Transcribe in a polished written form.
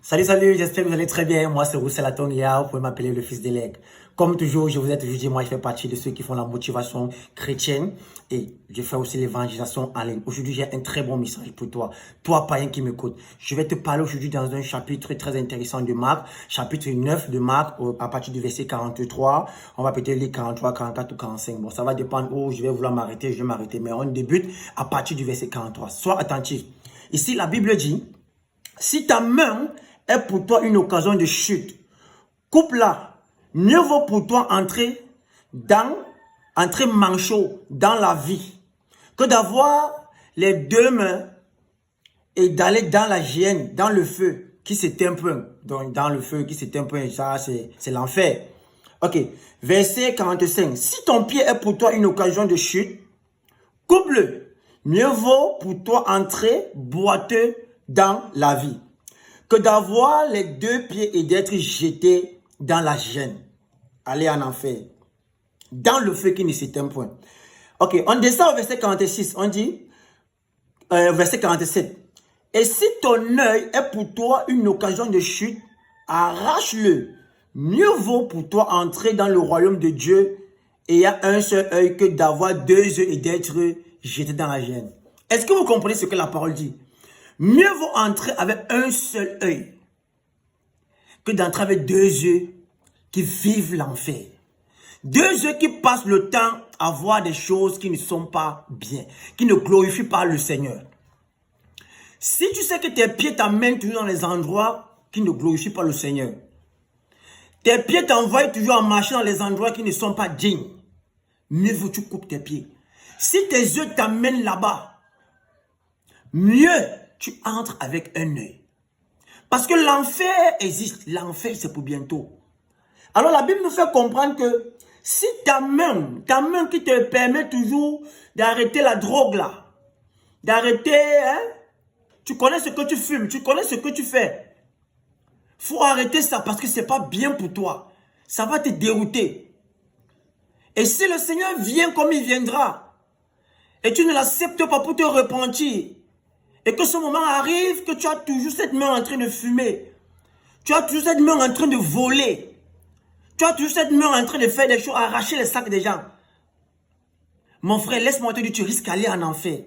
Salut, j'espère que vous allez très bien. Moi, c'est Roussel Atongia, vous pouvez m'appeler le fils d'Elec. Comme toujours, je vous ai toujours dit, moi, je fais partie de ceux qui font la motivation chrétienne et je fais aussi l'évangélisation en ligne. Aujourd'hui, j'ai un très bon message pour toi. Toi, païen qui m'écoute. Je vais te parler aujourd'hui dans un chapitre très intéressant de Marc, chapitre 9 de Marc, à partir du verset 43. On va peut-être lire 43, 44 ou 45. Bon, ça va dépendre où je vais vouloir m'arrêter, je vais m'arrêter. Mais on débute à partir du verset 43. Sois attentif. Ici, la Bible dit, si ta main est pour toi une occasion de chute, coupe-la. Mieux vaut pour toi entrer manchot dans la vie que d'avoir les deux mains et d'aller dans la géhenne, dans le feu qui s'éteint point. Donc, dans le feu qui s'éteint point, ça c'est l'enfer. Ok, verset 45. Si ton pied est pour toi une occasion de chute, coupe-le. Mieux vaut pour toi entrer boiteux dans la vie que d'avoir les deux pieds et d'être jeté dans la gêne. Aller en enfer. Dans le feu qui ne s'éteint point. Ok, on descend au verset 46. On dit, verset 47. Et si ton œil est pour toi une occasion de chute, arrache-le. Mieux vaut pour toi entrer dans le royaume de Dieu et à un seul œil que d'avoir deux yeux et d'être jeté dans la gêne. Est-ce que vous comprenez ce que la parole dit? Mieux vaut entrer avec un seul œil que d'entrer avec deux yeux qui vivent l'enfer. Deux yeux qui passent le temps à voir des choses qui ne sont pas bien, qui ne glorifient pas le Seigneur. Si tu sais que tes pieds t'amènent toujours dans les endroits qui ne glorifient pas le Seigneur, tes pieds t'envoient toujours à marcher dans les endroits qui ne sont pas dignes, mieux vaut que tu coupes tes pieds. Si tes yeux t'amènent là-bas, mieux tu entres avec un œil. Parce que l'enfer existe. L'enfer, c'est pour bientôt. Alors la Bible nous fait comprendre que si ta main qui te permet toujours d'arrêter la drogue là, d'arrêter, tu connais ce que tu fumes, tu connais ce que tu fais. Faut arrêter ça parce que c'est pas bien pour toi. Ça va te dérouter. Et si le Seigneur vient comme il viendra, et tu ne l'acceptes pas pour te repentir, et que ce moment arrive, que tu as toujours cette main en train de fumer. Tu as toujours cette main en train de voler. Tu as toujours cette main en train de faire des choses, arracher les sacs des gens. Mon frère, laisse-moi te dire, tu risques d'aller en enfer.